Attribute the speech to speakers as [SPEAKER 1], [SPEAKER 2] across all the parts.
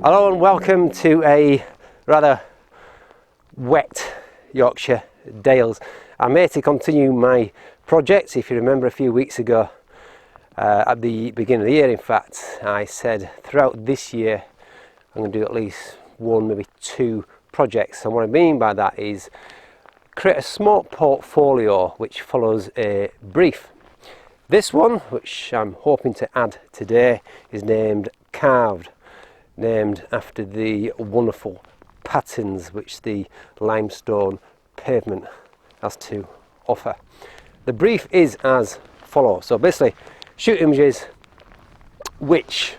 [SPEAKER 1] Hello and welcome to a rather wet Yorkshire Dales. I'm here to continue my project. If you remember a few weeks ago, at the beginning of the year in fact, I said throughout this year I'm going to do at least one, maybe two projects. And what I mean by that is create a small portfolio which follows a brief. This one, which I'm hoping to add today, is named Carved, named after the wonderful patterns which the limestone pavement has to offer. The brief is as follows. So basically, shoot images which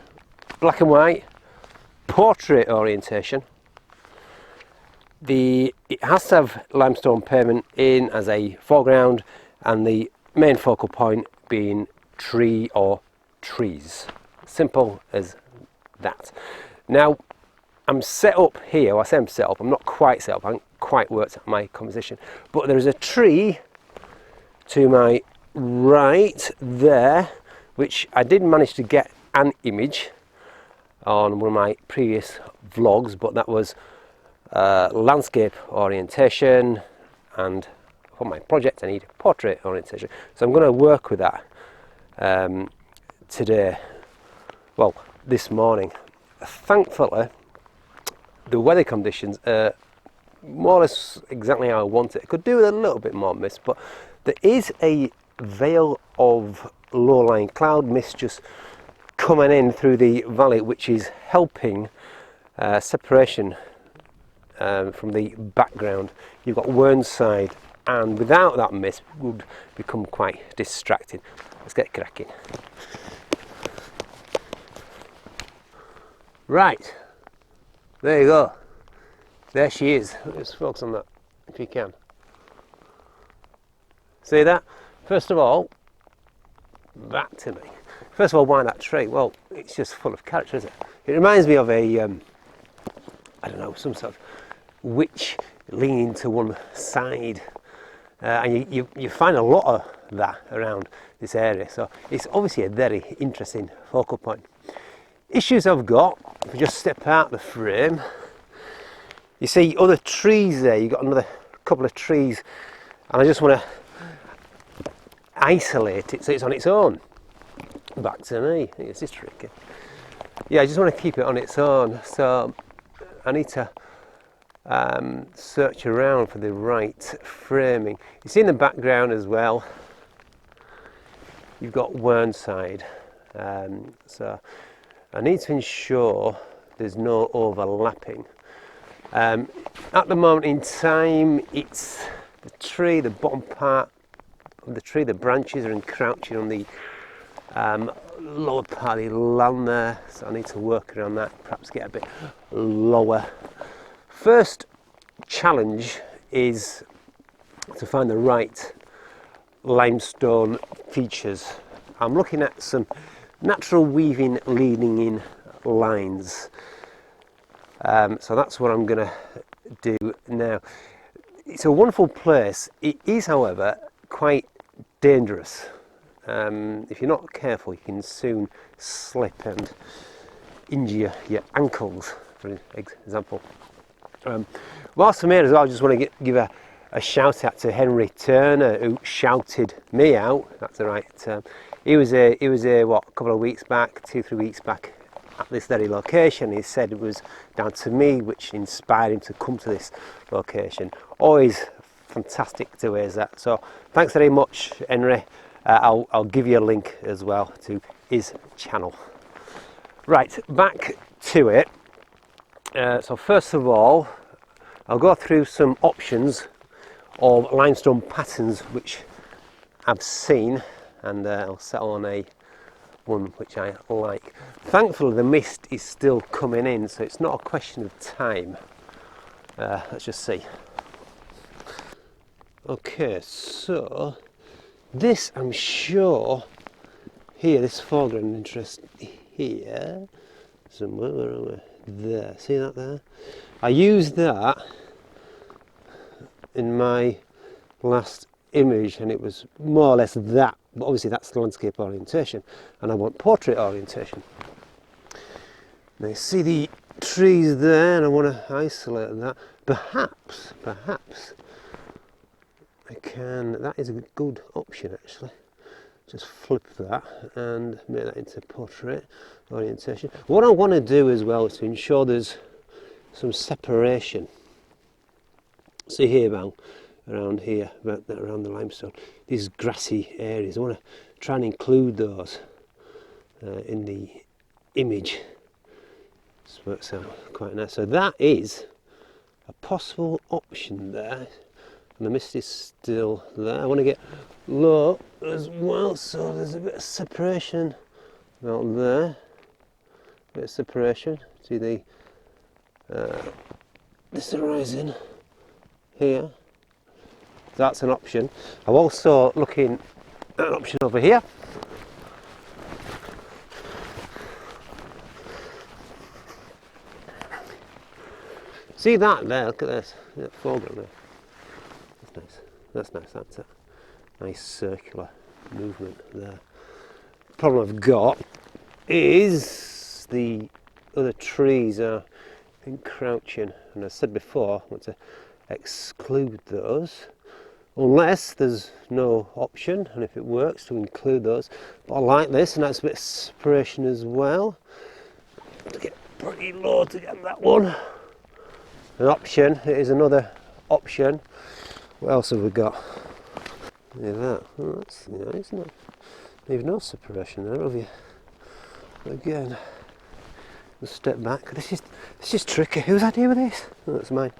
[SPEAKER 1] black and white, portrait orientation. It has to have limestone pavement in as a foreground, and the main focal point being tree or trees. Simple as that. Now, I'm set up here. Well, I say I'm set up, I'm not quite set up, I haven't quite worked out my composition, but there is a tree to my right there, which I did manage to get an image on one of my previous vlogs, but that was landscape orientation, and for my project I need portrait orientation. So I'm going to work with that today, well, this morning. Thankfully, the weather conditions are more or less exactly how I want it. I could do with a little bit more mist, but there is a veil of low-lying cloud mist just coming in through the valley, which is helping separation from the background. You've got Whernside, and without that mist it would become quite distracting. Let's get cracking. Right, there you go. There she is. Let's focus on that if you can. See that? First of all, that to me. First of all, why that tree? Well, it's just full of character, isn't it? It reminds me of a, I don't know, some sort of witch leaning to one side. And you find a lot of that around this area. So it's obviously a very interesting focal point. Issues I've got, if we just step out the frame, you see other trees there. You've got another couple of trees, and I just want to isolate it so it's on its own. Back to me. This is tricky. Yeah, I just want to keep it on its own. So I need to search around for the right framing. You see in the background as well, you've got Whernside. So I need to ensure there's no overlapping. At the moment in time, it's the tree, the bottom part of the tree, the branches are encroaching on the lower part of the land there, so I need to work around that, perhaps get a bit lower. First challenge is to find the right limestone features. I'm looking at some natural weaving leading in lines. So that's what I'm going to do now. It's a wonderful place. It is, however, quite dangerous. If you're not careful, you can soon slip and injure your ankles, for example. Whilst I'm here as well, I just want to give a shout out to Henry Turner, who shouted me out. That's the right term. He was here what, a couple of weeks back, 2-3 weeks back, at this very location. He said it was down to me, which inspired him to come to this location. Always fantastic to hear that. So thanks very much, Henry. I'll give you a link as well to his channel. Right, back to it. So first of all, I'll go through some options of limestone patterns which I've seen, and I'll settle on one which I like. Thankfully the mist is still coming in, so it's not a question of time. Let's just see. Okay, so this, I'm sure, here, this foreground interest here, somewhere, where are we? There, see that there? I used that in my last image, and it was more or less that, but obviously that's the landscape orientation, and I want portrait orientation. Now you see the trees there and I want to isolate that. Perhaps I can, that is a good option actually. Just flip that and make that into portrait orientation. What I want to do as well is to ensure there's some separation. See here, around here, around the limestone, these grassy areas. I want to try and include those in the image. This works out quite nice. So that is a possible option there. And the mist is still there. I want to get low as well, so there's a bit of separation out there. A bit of separation. See the this horizon here. That's an option. I'm also looking at an option over here. See that there? Look at this. That foreground there. That's nice. That's nice. That's a nice circular movement there. The problem I've got is the other trees are encroaching, and as I said before, I want to exclude those unless there's no option, and if it works to include those. But I like this, and that's a bit of separation as well. To get pretty low to get that one. An option, it is another option. What else have we got? Look at that. Oh, that's nice, isn't it? There's no separation there, have you? Again, we'll step back. This is tricky. Whose idea was this? Oh, that's mine.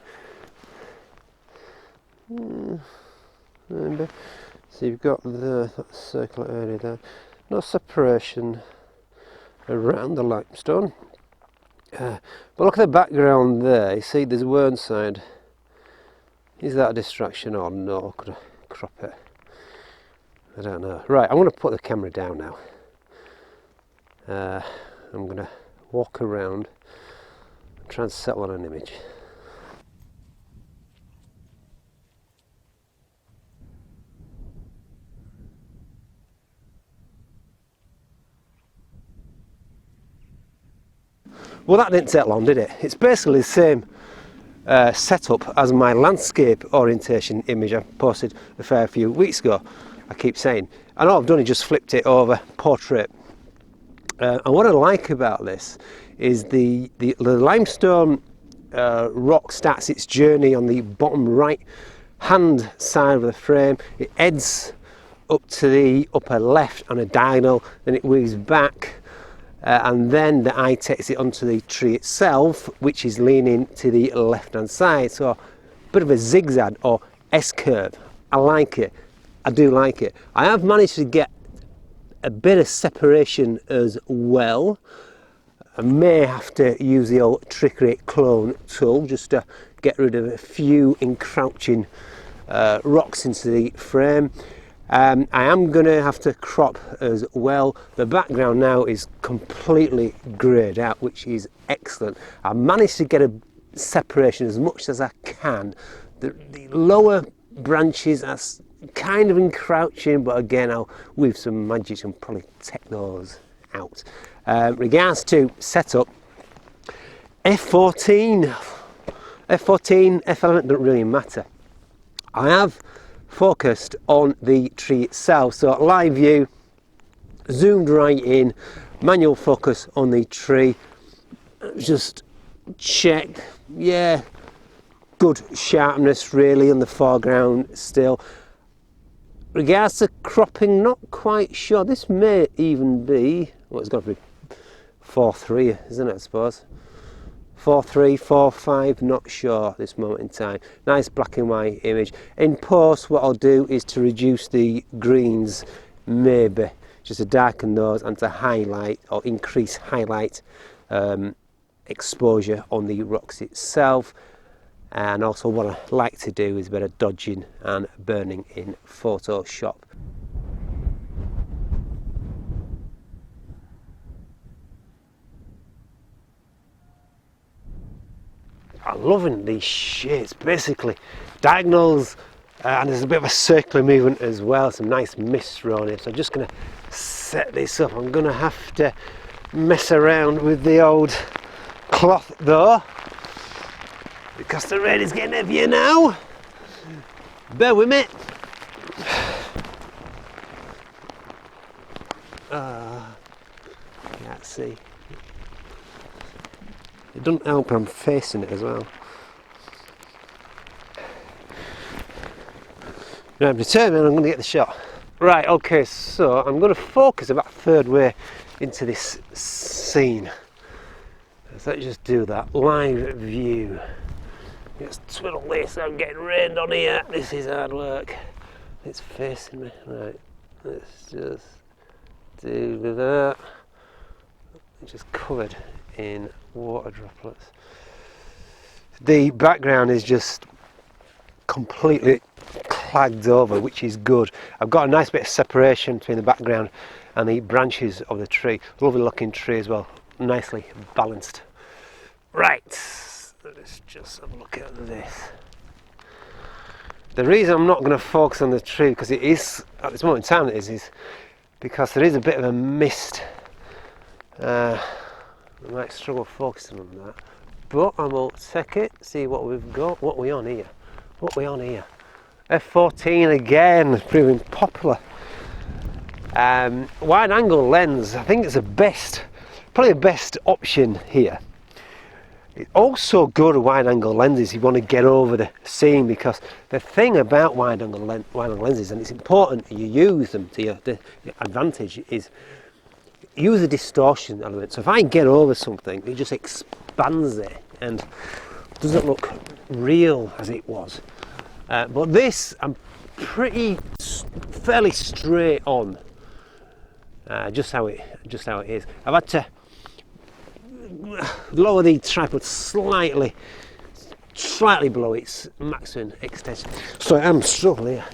[SPEAKER 1] So you've got that circular area there. No separation around the limestone. But look at the background there. You see there's one side. Is that a distraction or no? Could I crop it? I don't know. Right, I'm going to put the camera down now. I'm going to walk around and try and settle on an image. Well, that didn't take long, did it? It's basically the same setup as my landscape orientation image I posted a fair few weeks ago. I keep saying, and all I've done is just flipped it over portrait. And what I like about this is the limestone rock starts its journey on the bottom right hand side of the frame. It heads up to the upper left on a diagonal, then it weaves back. And then the eye takes it onto the tree itself, which is leaning to the left hand side. So a bit of a zigzag or S-curve. I like it. I do like it. I have managed to get a bit of separation as well. I may have to use the old trickery clone tool just to get rid of a few encroaching rocks into the frame. I am going to have to crop as well. The background now is completely greyed out, which is excellent. I managed to get a separation as much as I can. The lower branches are kind of encroaching, but again, I'll weave some magic and probably take those out. Regards to setup, F14, F11 doesn't really matter. I have focused on the tree itself, so live view, zoomed right in, manual focus on the tree, just check, yeah, good sharpness really on the foreground still. Regards to cropping, not quite sure. This may even be, well, it's got to be 4:3, isn't it, I suppose? 4:3, 4:5, not sure at this moment in time. Nice black and white image. In post, what I'll do is to reduce the greens, maybe just to darken those and to highlight or increase highlight exposure on the rocks itself. And also what I like to do is a bit of dodging and burning in Photoshop. I'm loving these shapes, basically diagonals, and there's a bit of a circular movement as well, some nice mist thrown in. So I'm just going to set this up. I'm going to have to mess around with the old cloth though, because the rain is getting heavier now. Bear with me. Can't see. It doesn't help I'm facing it as well. Right, I'm determined I'm going to get the shot. Right, okay, so I'm going to focus about a third way into this scene. So let's just do that. Live view. Just twiddle this, I'm getting rained on here. This is hard work. It's facing me. Right, let's just do that. It's just covered in water droplets. The background is just completely clagged over, which is good. I've got a nice bit of separation between the background and the branches of the tree. Lovely looking tree as well, nicely balanced. Right, let's just have a look at this. The reason I'm not going to focus on the tree, because it is, at this moment in time it is because there is a bit of a mist. I might struggle focusing on that, but I will take it, see what we've got. What are we on here? F14 again, proving popular. Wide angle lens, I think it's probably the best option here. It's also good at wide angle lenses if you want to get over the scene, because the thing about wide angle lenses, and it's important you use them to your advantage, is use the distortion element. So if I get over something, it just expands it and doesn't look real as it was. But this, I'm fairly straight on, just how it is. I've had to lower the tripod slightly below its maximum extension, so I am struggling here.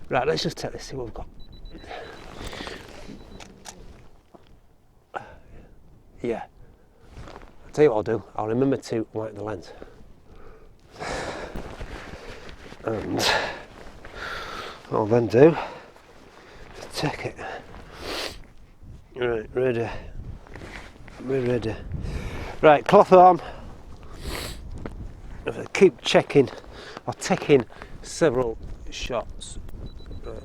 [SPEAKER 1] Right, let's just take this, see what we've got. Yeah, I'll tell you what I'll do. I'll remember to wipe the lens. And what I'll then do is take it. Right, ready. We're ready. Right, cloth on. I'll keep checking or taking several shots. Right.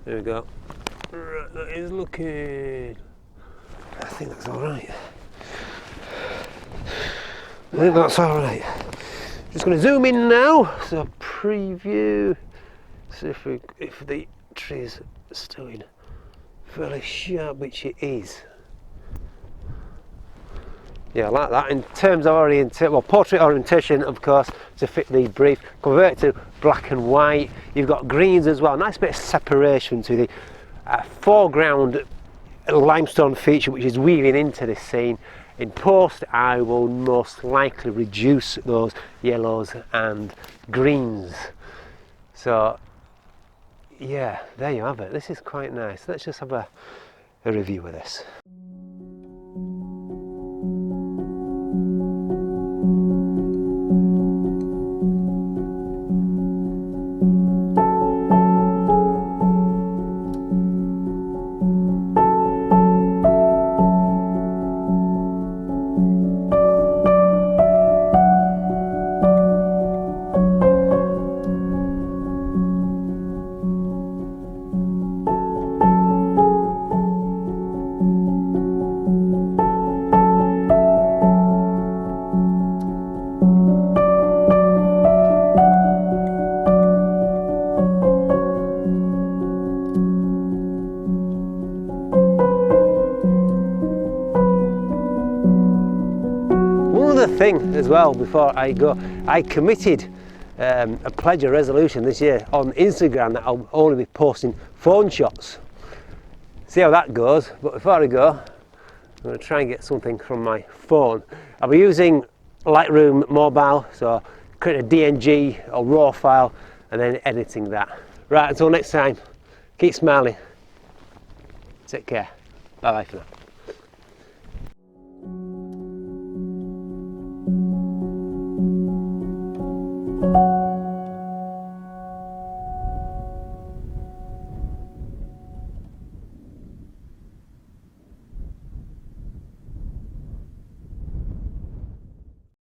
[SPEAKER 1] There we go. Right, that is looking. I think that's alright. Just going to zoom in now, so preview, see if the tree is still in fairly sharp, which it is. Yeah, I like that. In terms of orientation, well, portrait orientation, of course, to fit the brief, convert it to black and white. You've got greens as well, nice bit of separation to the foreground limestone feature, which is weaving into this scene. In post, I will most likely reduce those yellows and greens. So yeah, there you have it. This is quite nice. Let's just have a review of this. Thing as well, before I go, I committed a pledge, a resolution this year on Instagram that I'll only be posting phone shots. See how that goes. But before I go, I'm going to try and get something from my phone. I'll be using Lightroom Mobile, so create a DNG or RAW file and then editing that. Right, until next time, keep smiling, take care, bye bye for now.